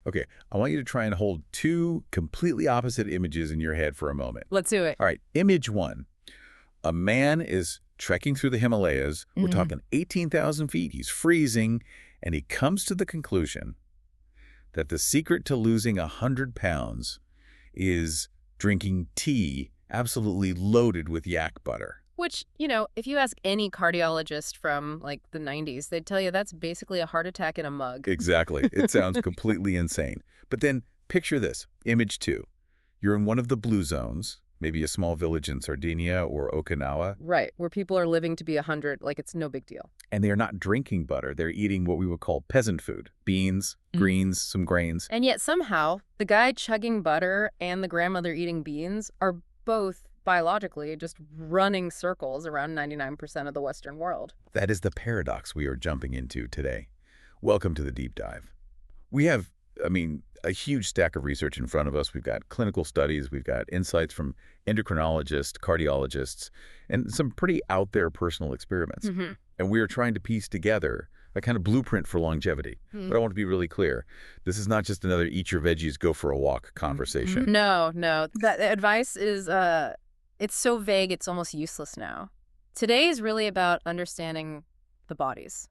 Okay, I want you to try and hold two completely opposite images in your head for a moment. Let's do it. All right, image one. A man is trekking through the Himalayas. We're talking 18,000 feet. He's freezing, and he comes to the conclusion that the secret to losing 100 pounds is drinking tea absolutely loaded with yak butter. Which, if you ask any cardiologist from, like, the 90s, they'd tell you that's basically a heart attack in a mug. Exactly. It sounds completely insane. But then picture this. Image two. You're in one of the blue zones, maybe a small village in Sardinia or Okinawa. Right, where people are living to be 100, like it's no big deal. And they are not drinking butter. They're eating what we would call peasant food. Beans, greens, some grains. And yet somehow, the guy chugging butter and the grandmother eating beans are both biologically just running circles around 99% of the Western world. That is the paradox we are jumping into today. Welcome to the deep dive. We have, a huge stack of research in front of us. We've got clinical studies, we've got insights from endocrinologists, cardiologists, and some pretty out there personal experiments. And we are trying to piece together a kind of blueprint for longevity. But I want to be really clear. This is not just another eat your veggies, go for a walk conversation. No. That advice is, it's so vague, it's almost useless now. Today is really about understanding the body's,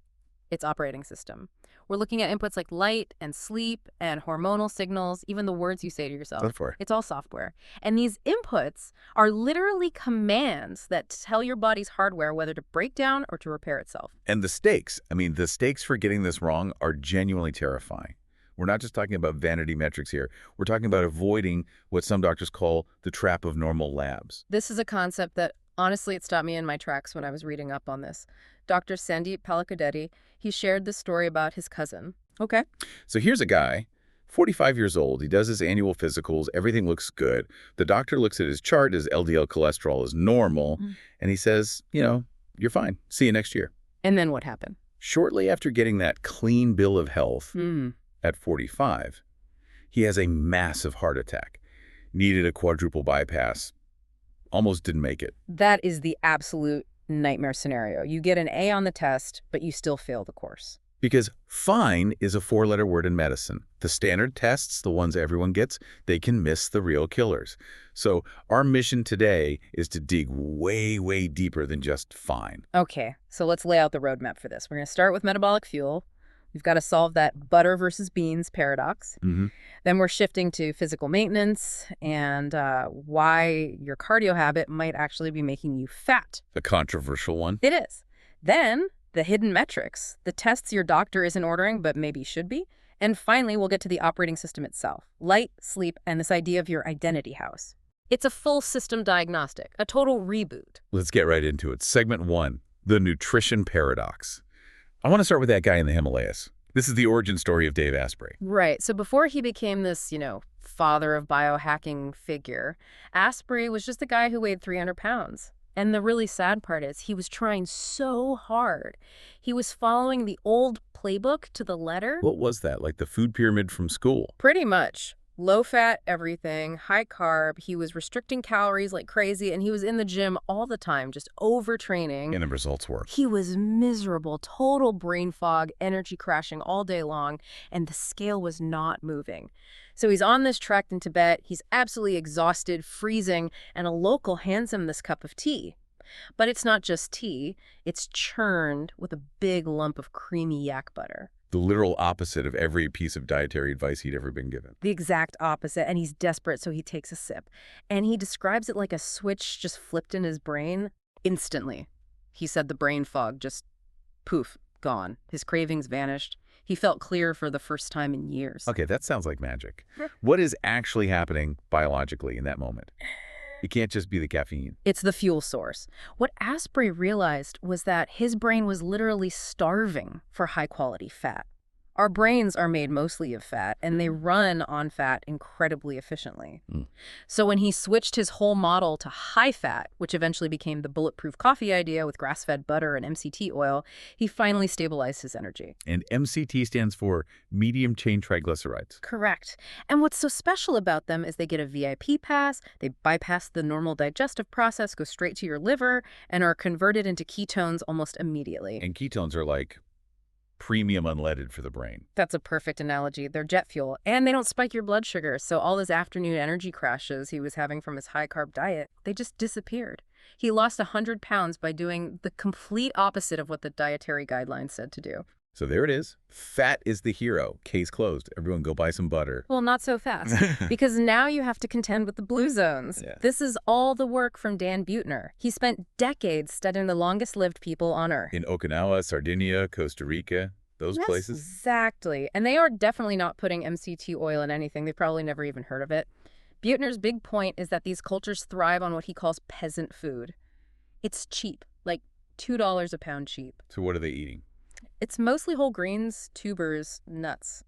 its operating system. We're looking at inputs like light and sleep and hormonal signals, even the words you say to yourself. Software. It's all software. And these inputs are literally commands that tell your body's hardware whether to break down or to repair itself. And the stakes, the stakes for getting this wrong are genuinely terrifying. We're not just talking about vanity metrics here. We're talking about avoiding what some doctors call the trap of normal labs. This is a concept that, honestly, it stopped me in my tracks when I was reading up on this. Dr. Sandeep Palakodeti, he shared this story about his cousin. Okay. So here's a guy, 45 years old. He does his annual physicals. Everything looks good. The doctor looks at his chart. His LDL cholesterol is normal. And he says, you're fine. See you next year. And then what happened? Shortly after getting that clean bill of health at 45, he has a massive heart attack. Needed a quadruple bypass. Almost didn't make it. That is the absolute nightmare scenario. You get an A on the test, but you still fail the course. Because fine is a four-letter word in medicine. The standard tests, the ones everyone gets, they can miss the real killers. So our mission today is to dig way, way deeper than just fine. Okay, so let's lay out the roadmap for this. We're going to start with metabolic fuel. We've got to solve that butter versus beans paradox. Then we're shifting to physical maintenance and why your cardio habit might actually be making you fat. The controversial one. It is. Then the hidden metrics, the tests your doctor isn't ordering but maybe should be. And finally, we'll get to the operating system itself. Light, sleep, and this idea of your identity house. It's a full system diagnostic, a total reboot. Let's get right into it. Segment 1, the nutrition paradox. I want to start with that guy in the Himalayas. This is the origin story of Dave Asprey. Right. So before he became this, father of biohacking figure, Asprey was just a guy who weighed 300 pounds. And the really sad part is he was trying so hard. He was following the old playbook to the letter. What was that, like the food pyramid from school? Pretty much. Low fat, everything, high carb. He was restricting calories like crazy, and he was in the gym all the time, just overtraining. And the results were? He was miserable, total brain fog, energy crashing all day long, and the scale was not moving. So he's on this trek in Tibet. He's absolutely exhausted, freezing, and a local hands him this cup of tea. But it's not just tea. It's churned with a big lump of creamy yak butter. The literal opposite of every piece of dietary advice he'd ever been given. The exact opposite, and he's desperate, so he takes a sip. And he describes it like a switch just flipped in his brain instantly. He said the brain fog just, poof, gone. His cravings vanished. He felt clear for the first time in years. Okay, that sounds like magic. What is actually happening biologically in that moment? It can't just be the caffeine. It's the fuel source. What Asprey realized was that his brain was literally starving for high-quality fat. Our brains are made mostly of fat, and they run on fat incredibly efficiently. So when he switched his whole model to high fat, which eventually became the bulletproof coffee idea with grass-fed butter and MCT oil, he finally stabilized his energy. And MCT stands for medium-chain triglycerides. Correct. And what's so special about them is they get a VIP pass, they bypass the normal digestive process, go straight to your liver, and are converted into ketones almost immediately. And ketones are like premium unleaded for the brain. That's a perfect analogy. They're jet fuel, and they don't spike your blood sugar, so all those afternoon energy crashes he was having from his high-carb diet, they just disappeared. He lost 100 pounds by doing the complete opposite of what the dietary guidelines said to do. So there it is. Fat is the hero. Case closed. Everyone go buy some butter. Well, not so fast, because now you have to contend with the blue zones. Yeah. This is all the work from Dan Buettner. He spent decades studying the longest-lived people on Earth. In Okinawa, Sardinia, Costa Rica, those Yes, places. exactly. And they are definitely not putting MCT oil in anything. They've probably never even heard of it. Buettner's big point is that these cultures thrive on what he calls peasant food. It's cheap, like $2 a pound cheap. So what are they eating? It's mostly whole grains, tubers, nuts.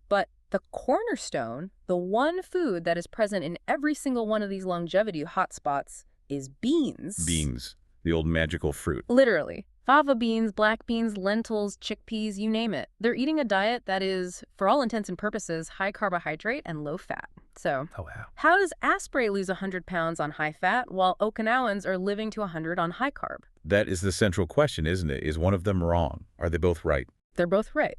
But the cornerstone, the one food that is present in every single one of these longevity hotspots, is beans. Beans, the old magical fruit. Literally. Fava beans, black beans, lentils, chickpeas, you name it. They're eating a diet that is, for all intents and purposes, high carbohydrate and low fat. So, Oh, wow. how does Asprey lose 100 pounds on high fat while Okinawans are living to 100 on high carb? That is the central question, isn't it? Is one of them wrong? Are they both right? They're both right.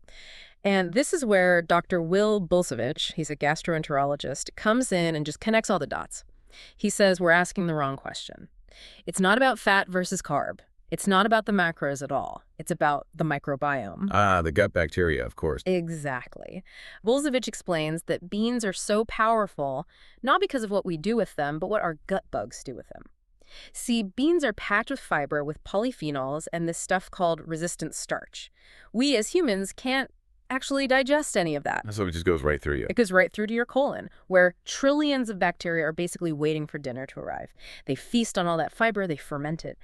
And this is where Dr. Will Bulcevich, he's a gastroenterologist, comes in and just connects all the dots. He says we're asking the wrong question. It's not about fat versus carb. It's not about the macros at all. It's about the microbiome. Ah, the gut bacteria, of course. Exactly. Bulcevich explains that beans are so powerful, not because of what we do with them, but what our gut bugs do with them. See, beans are packed with fiber with polyphenols and this stuff called resistant starch. We as humans can't actually digest any of that. So it just goes right through you. It goes right through to your colon, where trillions of bacteria are basically waiting for dinner to arrive. They feast on all that fiber, they ferment it.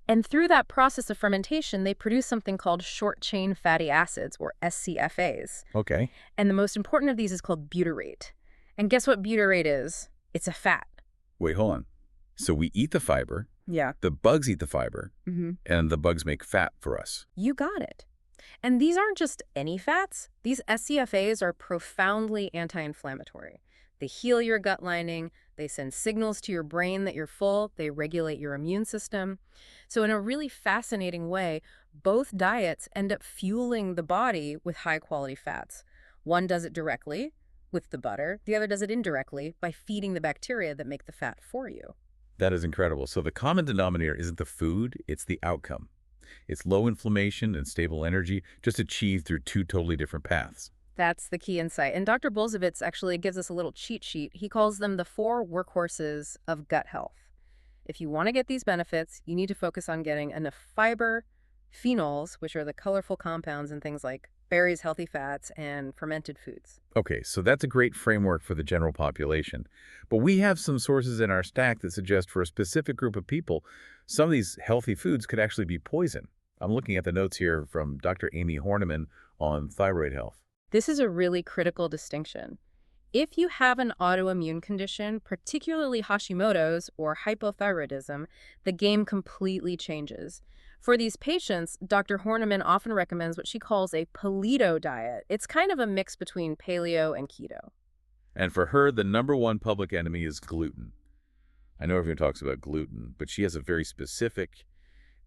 And through that process of fermentation, they produce something called short-chain fatty acids, or SCFAs. Okay. And the most important of these is called butyrate. And guess what butyrate is? It's a fat. Wait, hold on. So we eat the fiber, Yeah. the bugs eat the fiber, Mm-hmm. and the bugs make fat for us. You got it. And these aren't just any fats. These SCFAs are profoundly anti-inflammatory. They heal your gut lining. They send signals to your brain that you're full. They regulate your immune system. So in a really fascinating way, both diets end up fueling the body with high-quality fats. One does it directly with the butter. The other does it indirectly by feeding the bacteria that make the fat for you. That is incredible. So the common denominator isn't the food, it's the outcome. It's low inflammation and stable energy, just achieved through two totally different paths. That's the key insight. And Dr. Bulcevich actually gives us a little cheat sheet. He calls them the 4 workhorses of gut health. If you want to get these benefits, you need to focus on getting enough fiber, phenols, which are the colorful compounds in things like berries, healthy fats, and fermented foods. Okay, so that's a great framework for the general population. But we have some sources in our stack that suggest for a specific group of people, some of these healthy foods could actually be poison. I'm looking at the notes here from Dr. Amy Horniman on thyroid health. This is a really critical distinction. If you have an autoimmune condition, particularly Hashimoto's or hypothyroidism, the game completely changes. For these patients, Dr. Horniman often recommends what she calls a paleo diet. It's kind of a mix between paleo and keto. And for her, the #1 public enemy is gluten. I know everyone talks about gluten, but she has a very specific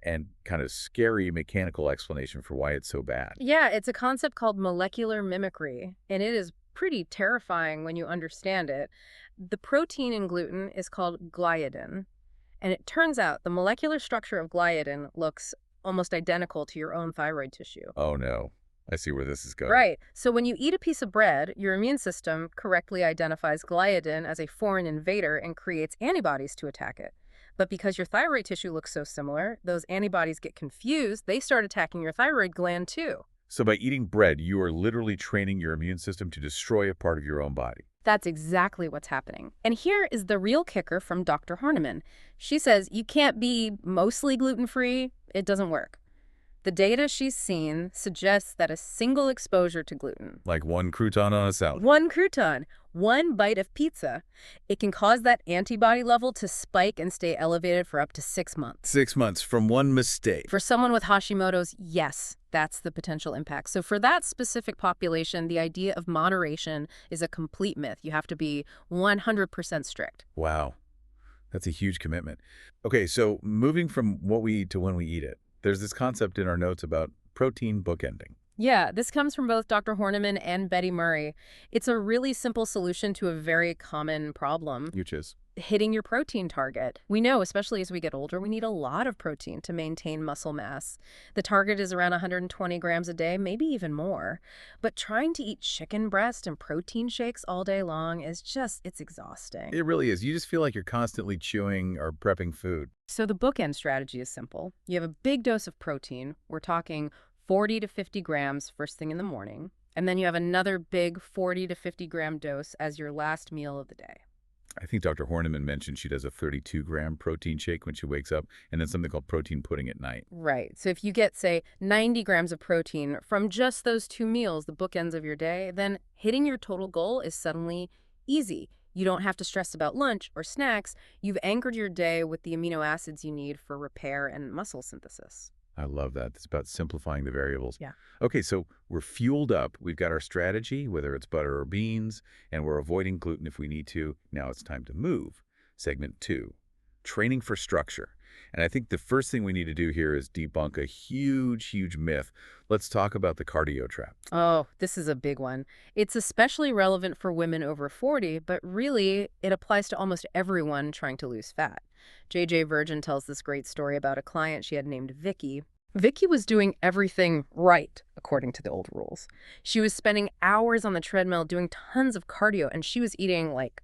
and kind of scary mechanical explanation for why it's so bad. Yeah, it's a concept called molecular mimicry, and it is pretty terrifying when you understand it. The protein in gluten is called gliadin, and it turns out the molecular structure of gliadin looks almost identical to your own thyroid tissue. Oh no, I see where this is going. Right. So when you eat a piece of bread, your immune system correctly identifies gliadin as a foreign invader and creates antibodies to attack it. But because your thyroid tissue looks so similar, those antibodies get confused, they start attacking your thyroid gland too. So by eating bread, you are literally training your immune system to destroy a part of your own body. That's exactly what's happening. And here is the real kicker from Dr. Horniman. She says you can't be mostly gluten-free. It doesn't work. The data she's seen suggests that a single exposure to gluten, Like one crouton on a salad. one crouton, one bite of pizza, it can cause that antibody level to spike and stay elevated for up to 6 months. 6 months from one mistake. For someone with Hashimoto's, yes, that's the potential impact. So for that specific population, the idea of moderation is a complete myth. You have to be 100% strict. Wow. That's a huge commitment. Okay, so moving from what we eat to when we eat it, there's this concept in our notes about protein bookending. Yeah, this comes from both Dr. Horniman and Betty Murray. It's a really simple solution to a very common problem: Which is? hitting your protein target. We know, especially as we get older, we need a lot of protein to maintain muscle mass. The target is around 120 grams a day, maybe even more. But trying to eat chicken breast and protein shakes all day long is it's exhausting. It really is. You just feel like you're constantly chewing or prepping food. So the bookend strategy is simple. You have a big dose of protein. We're talking 40 to 50 grams first thing in the morning. And then you have another big 40 to 50 gram dose as your last meal of the day. I think Dr. Horniman mentioned she does a 32-gram protein shake when she wakes up, and then something called protein pudding at night. Right. So if you get, say, 90 grams of protein from just those two meals, the bookends of your day, then hitting your total goal is suddenly easy. You don't have to stress about lunch or snacks. You've anchored your day with the amino acids you need for repair and muscle synthesis. I love that. It's about simplifying the variables. Yeah. Okay, so we're fueled up. We've got our strategy, whether it's butter or beans, and we're avoiding gluten if we need to. Now it's time to move. Segment 2, training for structure. And I think the first thing we need to do here is debunk a huge myth. Let's talk about the cardio trap. Oh, this is a big one. It's especially relevant for women over 40, but really it applies to almost everyone trying to lose fat. JJ Virgin tells this great story about a client she had named Vicky. Vicky was doing everything right, according to the old rules. She was spending hours on the treadmill doing tons of cardio, and she was eating like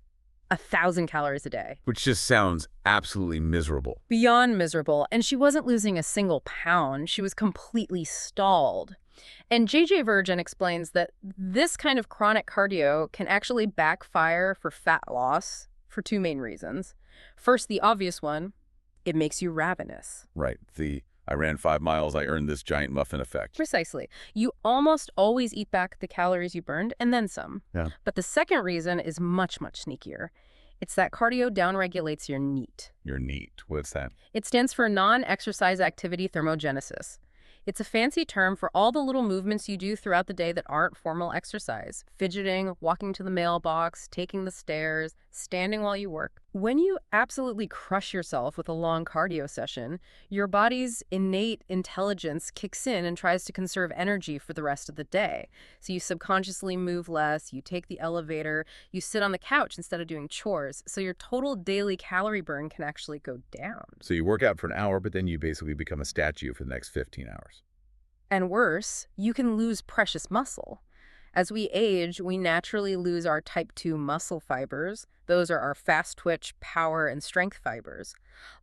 1,000 calories a day. Which just sounds absolutely miserable. Beyond miserable, and she wasn't losing a single pound. She was completely stalled. And JJ Virgin explains that this kind of chronic cardio can actually backfire for fat loss for two main reasons. First, the obvious one, it makes you ravenous. Right. I ran 5 miles, I earned this giant muffin effect. Precisely. You almost always eat back the calories you burned and then some. Yeah. But the second reason is much sneakier. It's that cardio downregulates your NEAT. Your NEAT. What's that? It stands for non-exercise activity thermogenesis. It's a fancy term for all the little movements you do throughout the day that aren't formal exercise. Fidgeting, walking to the mailbox, taking the stairs, standing while you work. When you absolutely crush yourself with a long cardio session, your body's innate intelligence kicks in and tries to conserve energy for the rest of the day. So you subconsciously move less, you take the elevator, you sit on the couch instead of doing chores. So your total daily calorie burn can actually go down. So you work out for an hour, but then you basically become a statue for the next 15 hours. And worse, you can lose precious muscle. As we age, we naturally lose our type 2 muscle fibers. Those are our fast twitch, power, and strength fibers.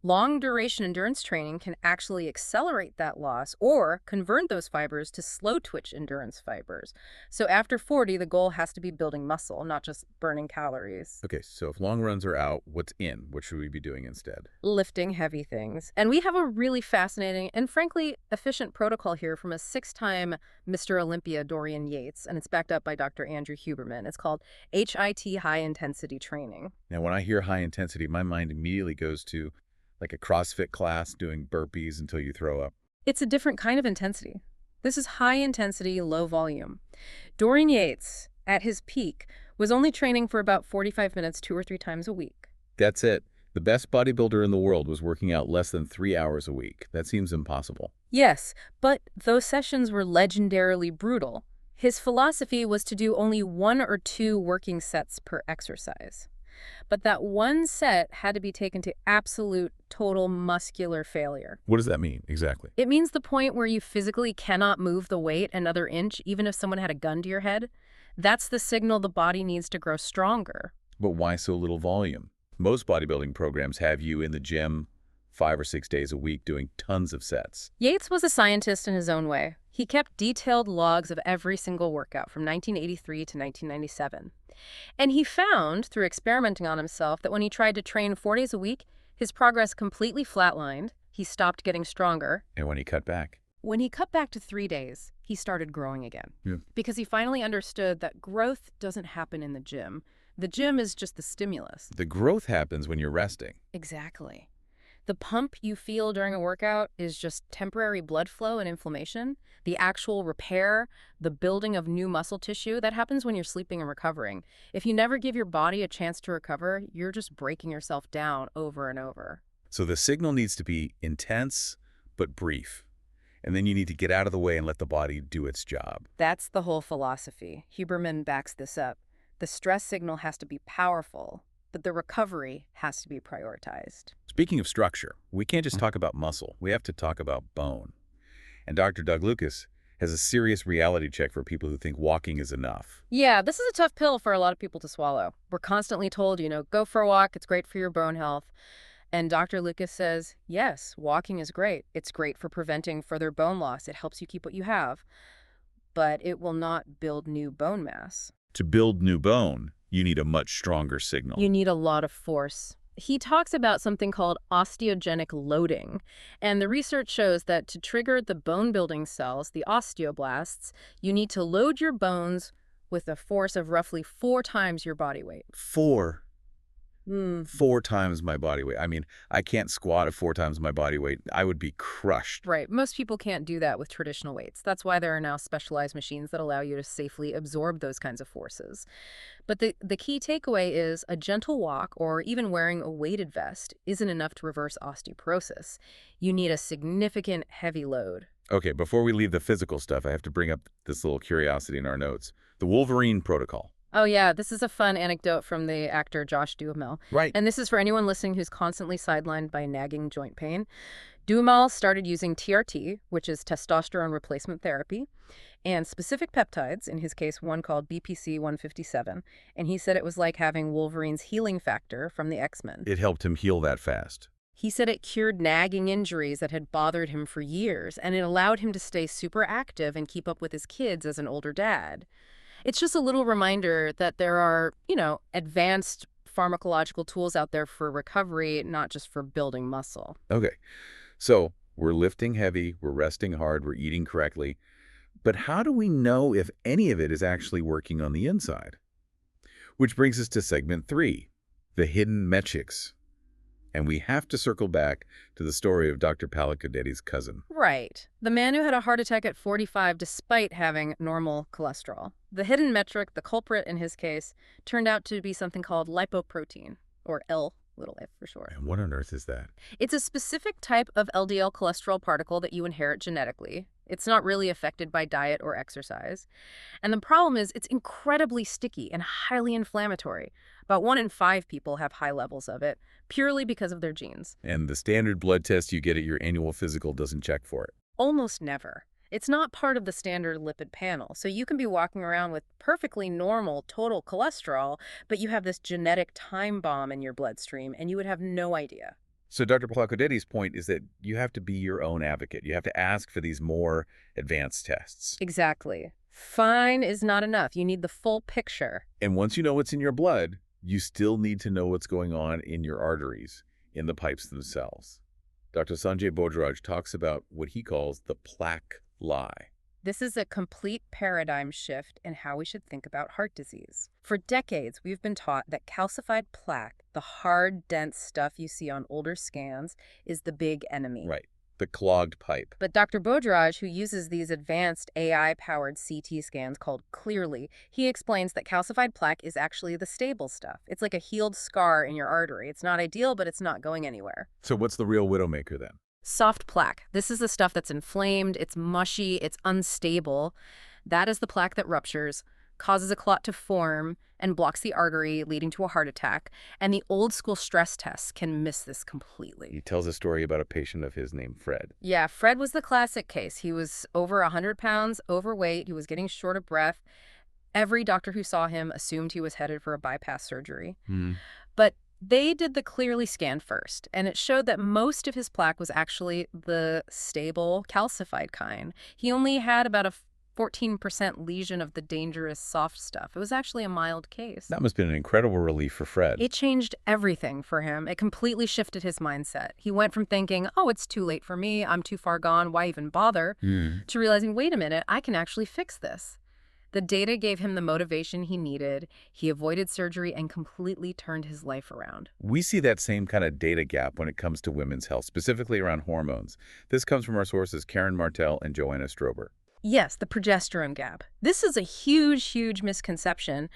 Long duration endurance training can actually accelerate that loss or convert those fibers to slow twitch endurance fibers. So after 40, the goal has to be building muscle, not just burning calories. Okay, so if long runs are out, what's in? What should we be doing instead? Lifting heavy things. And we have a really fascinating and frankly efficient protocol here from a 6-time Mr. Olympia, Dorian Yates, and it's backed up by Dr. Andrew Huberman. It's called HIT, high intensity training. Now, when I hear high intensity, my mind immediately goes to like a CrossFit class doing burpees until you throw up. It's a different kind of intensity. This is high intensity, low volume. Dorian Yates, at his peak, was only training for about 45 minutes 2 or 3 times a week. That's it. The best bodybuilder in the world was working out less than 3 hours a week. That seems impossible. Yes, but those sessions were legendarily brutal. His philosophy was to do only 1 or 2 working sets per exercise. But that one set had to be taken to absolute, total muscular failure. What does that mean exactly? It means the point where you physically cannot move the weight another inch, even if someone had a gun to your head. That's the signal the body needs to grow stronger. But why so little volume? Most bodybuilding programs have you in the gym 5 or 6 days a week doing tons of sets. Yates was a scientist in his own way. He kept detailed logs of every single workout from 1983 to 1997. And he found, through experimenting on himself, that when he tried to train 4 days a week, his progress completely flatlined. He stopped getting stronger. And when he cut back? When he cut back to 3 days, he started growing again. Yeah. Because he finally understood that growth doesn't happen in the gym. The gym is just the stimulus. The growth happens when you're resting. Exactly. The pump you feel during a workout is just temporary blood flow and inflammation. The actual repair, the building of new muscle tissue, that happens when you're sleeping and recovering. If you never give your body a chance to recover, you're just breaking yourself down over and over. So the signal needs to be intense but brief. And then you need to get out of the way and let the body do its job. That's the whole philosophy. Huberman backs this up. The stress signal has to be powerful, but the recovery has to be prioritized. Speaking of structure, we can't just talk about muscle. We have to talk about bone. And Dr. Doug Lucas has a serious reality check for people who think walking is enough. Yeah, this is a tough pill for a lot of people to swallow. We're constantly told, go for a walk, it's great for your bone health. And Dr. Lucas says, yes, walking is great. It's great for preventing further bone loss. It helps you keep what you have. But it will not build new bone mass. To build new bone, you need a much stronger signal. You need a lot of force. He talks about something called osteogenic loading, and the research shows that to trigger the bone-building cells, the osteoblasts, you need to load your bones with a force of roughly 4 times your body weight. 4 times my body weight. I mean, I can't squat at 4 times my body weight. I would be crushed. Right. Most people can't do that with traditional weights. That's why there are now specialized machines that allow you to safely absorb those kinds of forces. But the key takeaway is a gentle walk or even wearing a weighted vest isn't enough to reverse osteoporosis. You need a significant heavy load. Okay, before we leave the physical stuff, I have to bring up this little curiosity in our notes. The Wolverine protocol. Oh, yeah, this is a fun anecdote from the actor Josh Duhamel. Right. And this is for anyone listening who's constantly sidelined by nagging joint pain. Duhamel started using TRT, which is testosterone replacement therapy, and specific peptides, in his case, one called BPC 157. And he said it was like having Wolverine's healing factor from the X-Men. It helped him heal that fast. He said it cured nagging injuries that had bothered him for years, and it allowed him to stay super active and keep up with his kids as an older dad. It's just a little reminder that there are, advanced pharmacological tools out there for recovery, not just for building muscle. Okay, so we're lifting heavy, we're resting hard, we're eating correctly. But how do we know if any of it is actually working on the inside? Which brings us to segment 3, the hidden metrics. And we have to circle back to the story of Dr. Palakodeti's cousin. Right. The man who had a heart attack at 45 despite having normal cholesterol. The hidden metric, the culprit in his case, turned out to be something called lipoprotein, or L, little f for short. And what on earth is that? It's a specific type of LDL cholesterol particle that you inherit genetically. It's not really affected by diet or exercise. And the problem is it's incredibly sticky and highly inflammatory. About 1 in 5 people have high levels of it, purely because of their genes. And the standard blood test you get at your annual physical doesn't check for it. Almost never. It's not part of the standard lipid panel, so you can be walking around with perfectly normal total cholesterol, but you have this genetic time bomb in your bloodstream, and you would have no idea. So Dr. Palakodeti's point is that you have to be your own advocate. You have to ask for these more advanced tests. Exactly. Fine is not enough. You need the full picture. And once you know what's in your blood, you still need to know what's going on in your arteries, in the pipes themselves. Dr. Sanjay Bhojraj talks about what he calls the plaque lie. This is a complete paradigm shift in how we should think about heart disease. For decades, we've been taught that calcified plaque, the hard, dense stuff you see on older scans, is the big enemy. Right. The clogged pipe. But Dr. Bhojraj, who uses these advanced AI-powered CT scans called Clearly, he explains that calcified plaque is actually the stable stuff. It's like a healed scar in your artery. It's not ideal, but it's not going anywhere. So what's the real widowmaker then? Soft plaque. This is the stuff that's inflamed, it's mushy, it's unstable. That is the plaque that ruptures, causes a clot to form, and blocks the artery, leading to a heart attack. And the old school stress tests can miss this completely. He tells a story about a patient of his named Fred. Yeah, Fred was the classic case. He was over 100 pounds, overweight, he was getting short of breath. Every doctor who saw him assumed he was headed for a bypass surgery. But they did the Clearly scan first, and it showed that most of his plaque was actually the stable, calcified kind. He only had about a 14% lesion of the dangerous soft stuff. It was actually a mild case. That must have been an incredible relief for Fred. It changed everything for him. It completely shifted his mindset. He went from thinking, oh, it's too late for me, I'm too far gone, why even bother, to realizing, wait a minute, I can actually fix this. The data gave him the motivation he needed. He avoided surgery and completely turned his life around. We see that same kind of data gap when it comes to women's health, specifically around hormones. This comes from our sources Karen Martell and Joanna Strober. Yes, the progesterone gap. This is a huge, huge misconception.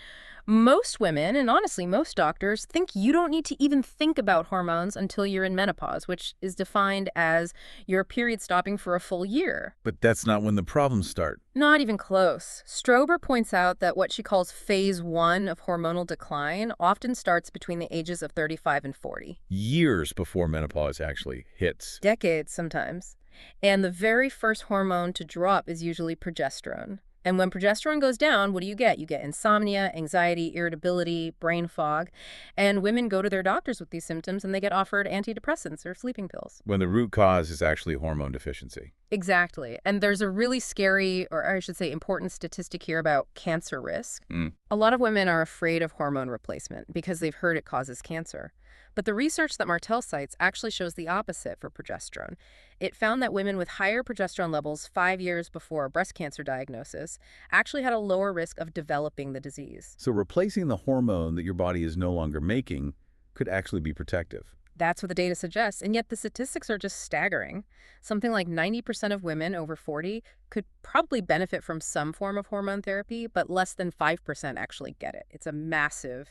Most women, and honestly most doctors, think you don't need to even think about hormones until you're in menopause, which is defined as your period stopping for a full year. But that's not when the problems start. Not even close. Strober points out that what she calls phase 1 of hormonal decline often starts between the ages of 35 and 40. Years before menopause actually hits. Decades sometimes. And the very first hormone to drop is usually progesterone. And when progesterone goes down, what do? You get insomnia, anxiety, irritability, brain fog. And women go to their doctors with these symptoms and they get offered antidepressants or sleeping pills. When the root cause is actually hormone deficiency. Exactly. And there's a really scary, or I should say important statistic here about cancer risk. A lot of women are afraid of hormone replacement because they've heard it causes cancer. But the research that Martel cites actually shows the opposite for progesterone. It found that women with higher progesterone levels 5 years before a breast cancer diagnosis actually had a lower risk of developing the disease. So replacing the hormone that your body is no longer making could actually be protective. That's what the data suggests, and yet the statistics are just staggering. Something like 90% of women over 40 could probably benefit from some form of hormone therapy, but less than 5% actually get it. It's a massive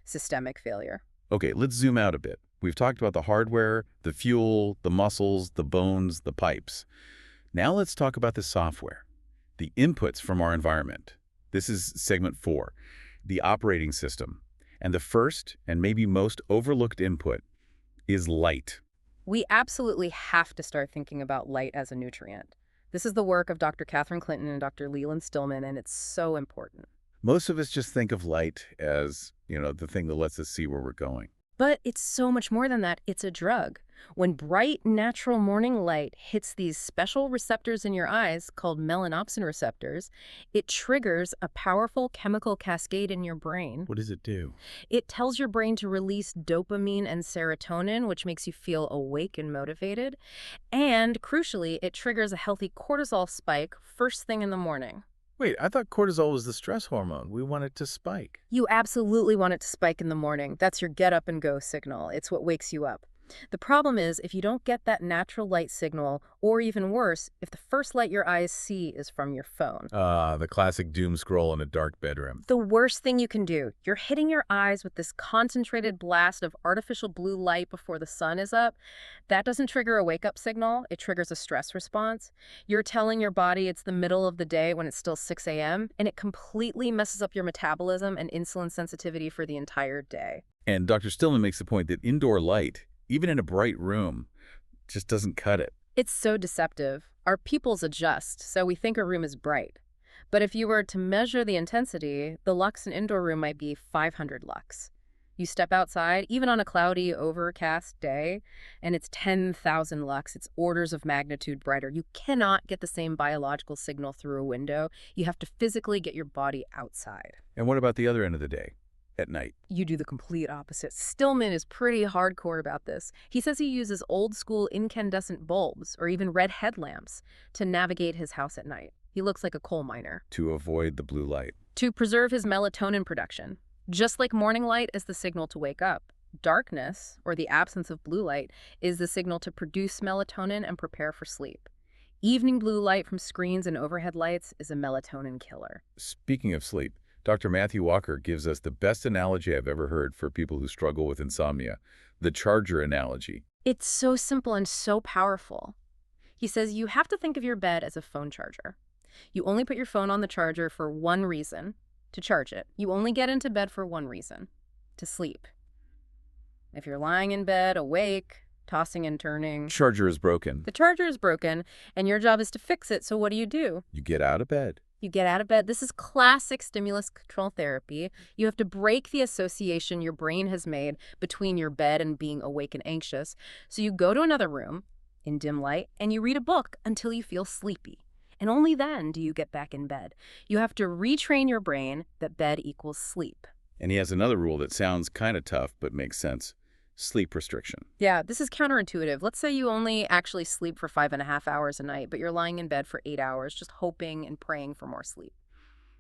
systemic failure. Okay, let's zoom out a bit. We've talked about the hardware, the fuel, the muscles, the bones, the pipes. Now let's talk about the software, the inputs from our environment. This is segment 4, the operating system. And the first and maybe most overlooked input is light. We absolutely have to start thinking about light as a nutrient. This is the work of Dr. Catherine Clinton and Dr. Leland Stillman, and it's so important. Most of us just think of light as, the thing that lets us see where we're going. But it's so much more than that. It's a drug. When bright, natural morning light hits these special receptors in your eyes called melanopsin receptors, it triggers a powerful chemical cascade in your brain. What does it do? It tells your brain to release dopamine and serotonin, which makes you feel awake and motivated. And crucially, it triggers a healthy cortisol spike first thing in the morning. Wait, I thought cortisol was the stress hormone. We want it to spike. You absolutely want it to spike in the morning. That's your get up and go signal. It's what wakes you up. The problem is if you don't get that natural light signal, or even worse, if the first light your eyes see is from your phone. The classic doom scroll in a dark bedroom. The worst thing you can do. You're hitting your eyes with this concentrated blast of artificial blue light before the sun is up. That doesn't trigger a wake-up signal. It triggers a stress response. You're telling your body it's the middle of the day when it's still 6 a.m., and it completely messes up your metabolism and insulin sensitivity for the entire day. And Dr. Stillman makes the point that indoor light, even in a bright room, just doesn't cut it. It's so deceptive. Our pupils adjust, so we think a room is bright. But if you were to measure the intensity, the lux in an indoor room might be 500 lux. You step outside, even on a cloudy, overcast day, and it's 10,000 lux. It's orders of magnitude brighter. You cannot get the same biological signal through a window. You have to physically get your body outside. And what about the other end of the day? At night? You do the complete opposite. Stillman is pretty hardcore about this. He says he uses old-school incandescent bulbs or even red headlamps to navigate his house at night. He looks like a coal miner. To avoid the blue light. To preserve his melatonin production. Just like morning light is the signal to wake up, darkness, or the absence of blue light, is the signal to produce melatonin and prepare for sleep. Evening blue light from screens and overhead lights is a melatonin killer. Speaking of sleep, Dr. Matthew Walker gives us the best analogy I've ever heard for people who struggle with insomnia, the charger analogy. It's so simple and so powerful. He says you have to think of your bed as a phone charger. You only put your phone on the charger for one reason, to charge it. You only get into bed for one reason, to sleep. If you're lying in bed, awake, tossing and turning, Charger is broken. the charger is broken, and your job is to fix it, so what do? You get out of bed. You get out of bed. This is classic stimulus control therapy. You have to break the association your brain has made between your bed and being awake and anxious. So you go to another room in dim light and you read a book until you feel sleepy. And only then do you get back in bed. You have to retrain your brain that bed equals sleep. And he has another rule that sounds kind of tough but makes sense. Sleep restriction. Yeah, this is counterintuitive. Let's say you only actually sleep for 5.5 hours a night, but you're lying in bed for 8 hours, just hoping and praying for more sleep.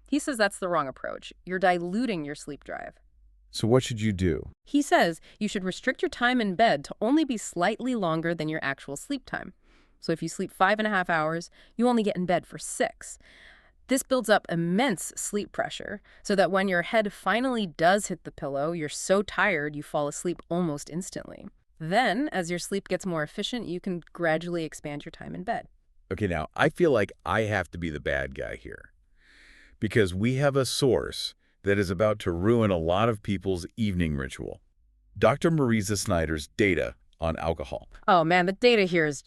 He says that's the wrong approach. You're diluting your sleep drive. So what should you do? He says you should restrict your time in bed to only be slightly longer than your actual sleep time. So if you sleep 5.5 hours, you only get in bed for 6. This builds up immense sleep pressure, so that when your head finally does hit the pillow, you're so tired you fall asleep almost instantly. Then, as your sleep gets more efficient, you can gradually expand your time in bed. Okay, now, I feel like I have to be the bad guy here because we have a source that is about to ruin a lot of people's evening ritual. Dr. Marisa Snyder's data on alcohol. Oh man, the data here is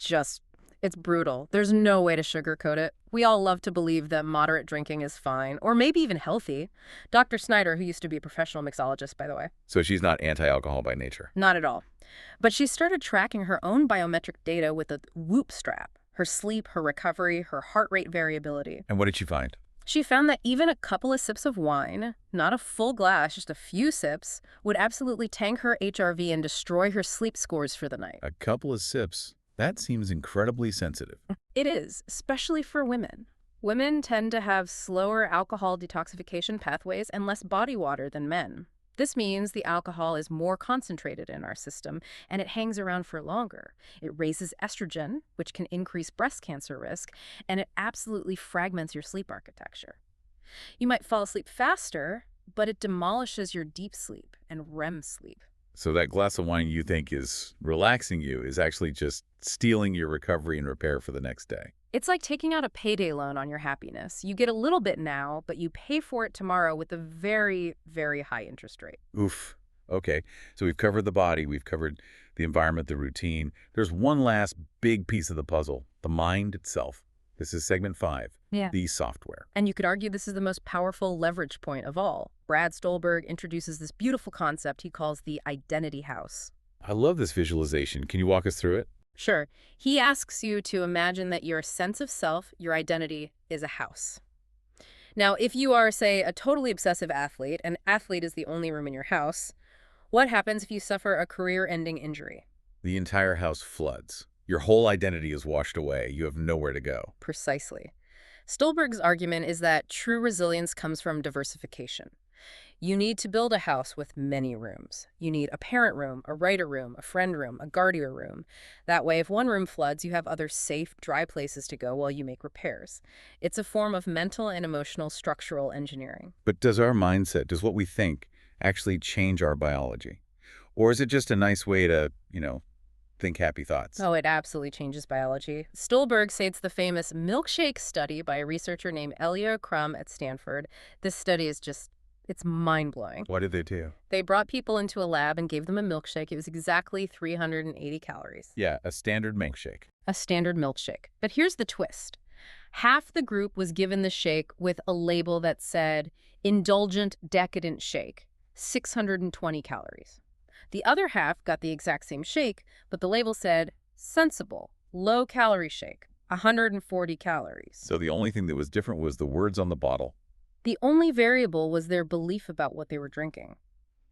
it's brutal. There's no way to sugarcoat it. We all love to believe that moderate drinking is fine, or maybe even healthy. Dr. Snyder, who used to be a professional mixologist, by the way. So she's not anti-alcohol by nature. Not at all. But she started tracking her own biometric data with a Whoop strap. Her sleep, her recovery, her heart rate variability. And what did she find? She found that even a couple of sips of wine, not a full glass, just a few sips, would absolutely tank her HRV and destroy her sleep scores for the night. A couple of sips. That seems incredibly sensitive. It is, especially for women. Women tend to have slower alcohol detoxification pathways and less body water than men. This means the alcohol is more concentrated in our system, and it hangs around for longer. It raises estrogen, which can increase breast cancer risk, and it absolutely fragments your sleep architecture. You might fall asleep faster, but it demolishes your deep sleep and REM sleep. So that glass of wine you think is relaxing you is actually just stealing your recovery and repair for the next day. It's like taking out a payday loan on your happiness. You get a little bit now, but you pay for it tomorrow with a very, very high interest rate. Oof. Okay, so we've covered the body, we've covered the environment, the routine. There's one last big piece of the puzzle, the mind itself. This is segment 5, the software. And you could argue this is the most powerful leverage point of all. Brad Stolberg introduces this beautiful concept he calls the identity house. I love this visualization. Can you walk us through it? Sure. He asks you to imagine that your sense of self, your identity, is a house. Now, if you are, say, a totally obsessive athlete, and athlete is the only room in your house, what happens if you suffer a career-ending injury? The entire house floods. Your whole identity is washed away. You have nowhere to go. Precisely. Stolberg's argument is that true resilience comes from diversification. You need to build a house with many rooms. You need a parent room, a writer room, a friend room, a guardian room. That way, if one room floods, you have other safe, dry places to go while you make repairs. It's a form of mental and emotional structural engineering. But does our mindset, does what we think, actually change our biology? Or is it just a nice way to, think happy thoughts? Oh, it absolutely changes biology. Stolberg cites the famous milkshake study by a researcher named Elia Crum at Stanford. This study is it's mind-blowing. What did they do? They brought people into a lab and gave them a milkshake. It was exactly 380 calories. Yeah, a standard milkshake. A standard milkshake. But here's the twist. Half the group was given the shake with a label that said, indulgent decadent shake, 620 calories. The other half got the exact same shake, but the label said, sensible, low-calorie shake, 140 calories. So the only thing that was different was the words on the bottle. The only variable was their belief about what they were drinking.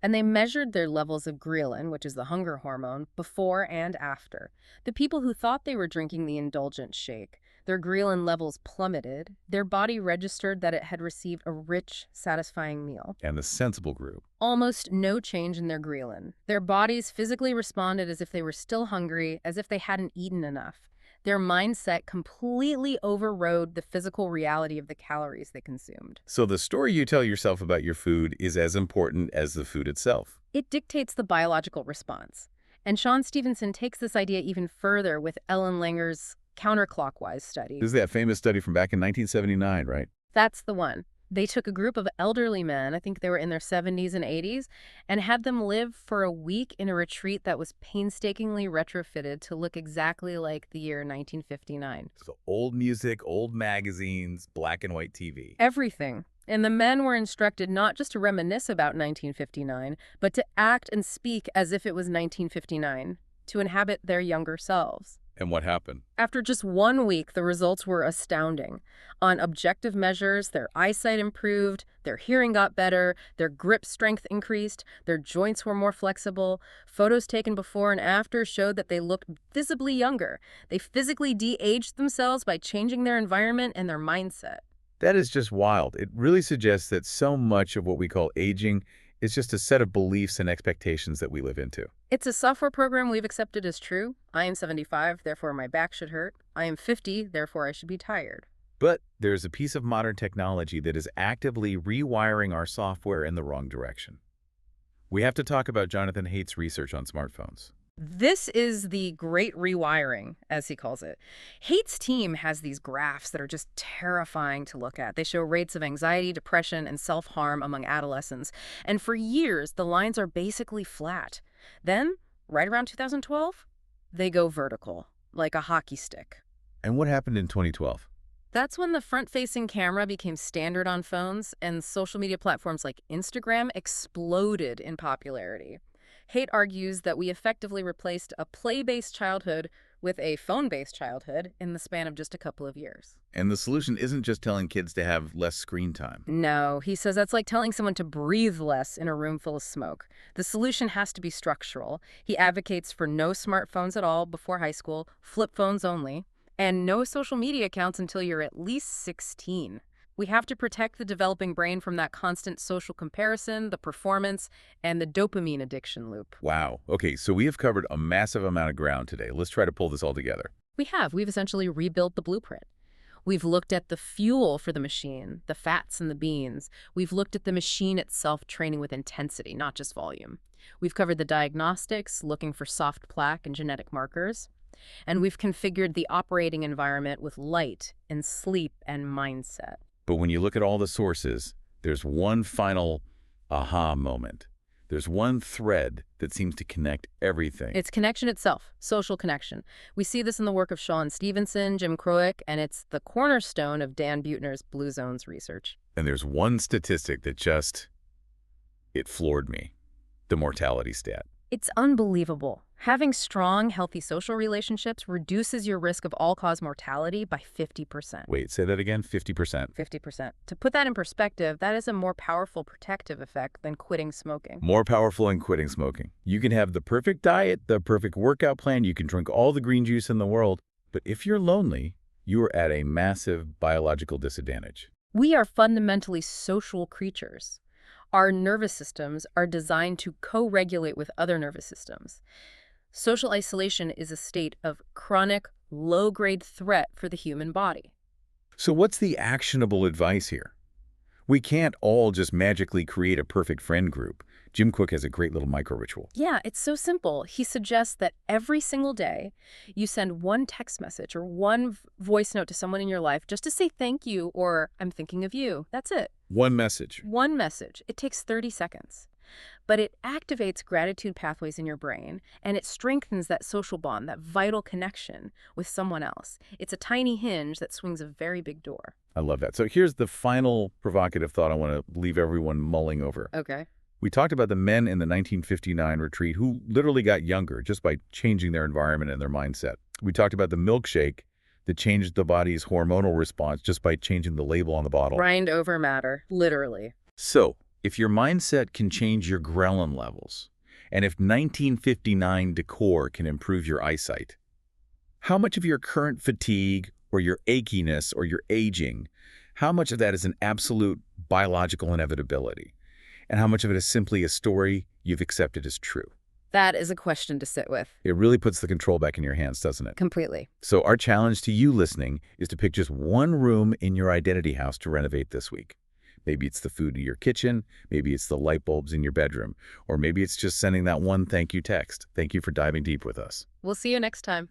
And they measured their levels of ghrelin, which is the hunger hormone, before and after. The people who thought they were drinking the indulgent shake, their ghrelin levels plummeted. Their body registered that it had received a rich, satisfying meal. And the sensible group. Almost no change in their ghrelin. Their bodies physically responded as if they were still hungry, as if they hadn't eaten enough. Their mindset completely overrode the physical reality of the calories they consumed. So the story you tell yourself about your food is as important as the food itself. It dictates the biological response. And Sean Stevenson takes this idea even further with Ellen Langer's counterclockwise study. This is that famous study from back in 1979, right? That's the one. They took a group of elderly men, I think they were in their 70s and 80s, and had them live for a week in a retreat that was painstakingly retrofitted to look exactly like the year 1959. So old music, old magazines, black and white TV. Everything. And the men were instructed not just to reminisce about 1959, but to act and speak as if it was 1959, to inhabit their younger selves. And what happened? After just 1 week, the results were astounding. On objective measures, their eyesight improved, their hearing got better, their grip strength increased, their joints were more flexible. Photos taken before and after showed that they looked visibly younger. They physically de-aged themselves by changing their environment and their mindset. That is just wild. It really suggests that so much of what we call aging It's just a set of beliefs and expectations that we live into. It's a software program we've accepted as true. I am 75, therefore my back should hurt. I am 50, therefore I should be tired. But there's a piece of modern technology that is actively rewiring our software in the wrong direction. We have to talk about Jonathan Haidt's research on smartphones. This is the great rewiring, as he calls it. Haidt's team has these graphs that are just terrifying to look at. They show rates of anxiety, depression, and self-harm among adolescents. And for years, the lines are basically flat. Then, right around 2012, they go vertical, like a hockey stick. And what happened in 2012? That's when the front-facing camera became standard on phones, and social media platforms like Instagram exploded in popularity. Haidt argues that we effectively replaced a play-based childhood with a phone-based childhood in the span of just a couple of years. And the solution isn't just telling kids to have less screen time. No, he says that's like telling someone to breathe less in a room full of smoke. The solution has to be structural. He advocates for no smartphones at all before high school, flip phones only, and no social media accounts until you're at least 16. We have to protect the developing brain from that constant social comparison, the performance, and the dopamine addiction loop. Wow. Okay, so we have covered a massive amount of ground today. Let's try to pull this all together. We have. We've essentially rebuilt the blueprint. We've looked at the fuel for the machine, the fats and the beans. We've looked at the machine itself training with intensity, not just volume. We've covered the diagnostics, looking for soft plaque and genetic markers. And we've configured the operating environment with light and sleep and mindset. But when you look at all the sources, there's one final aha moment. There's one thread that seems to connect everything. It's connection itself, social connection. We see this in the work of Sean Stevenson, Jim Crowick, and it's the cornerstone of Dan Buettner's Blue Zones research. And there's one statistic that it floored me. The mortality stat. It's unbelievable. Having strong, healthy social relationships reduces your risk of all-cause mortality by 50%. Wait, say that again? 50%? 50%. To put that in perspective, that is a more powerful protective effect than quitting smoking. More powerful than quitting smoking. You can have the perfect diet, the perfect workout plan, you can drink all the green juice in the world, but if you're lonely, you are at a massive biological disadvantage. We are fundamentally social creatures. Our nervous systems are designed to co-regulate with other nervous systems. Social isolation is a state of chronic, low-grade threat for the human body. So what's the actionable advice here? We can't all just magically create a perfect friend group. Jim Kwik has a great little micro-ritual. Yeah, it's so simple. He suggests that every single day you send one text message or one voice note to someone in your life just to say thank you or I'm thinking of you. That's it. One message. One message. It takes 30 seconds. But it activates gratitude pathways in your brain, and it strengthens that social bond, that vital connection with someone else. It's a tiny hinge that swings a very big door. I love that. So here's the final provocative thought I want to leave everyone mulling over. Okay. We talked about the men in the 1959 retreat who literally got younger just by changing their environment and their mindset. We talked about the milkshake that changed the body's hormonal response just by changing the label on the bottle. Mind over matter, literally. So, if your mindset can change your ghrelin levels, and if 1959 decor can improve your eyesight, how much of your current fatigue or your achiness or your aging, how much of that is an absolute biological inevitability? And how much of it is simply a story you've accepted as true? That is a question to sit with. It really puts the control back in your hands, doesn't it? Completely. So our challenge to you listening is to pick just one room in your identity house to renovate this week. Maybe it's the food in your kitchen, maybe it's the light bulbs in your bedroom, or maybe it's just sending that one thank you text. Thank you for diving deep with us. We'll see you next time.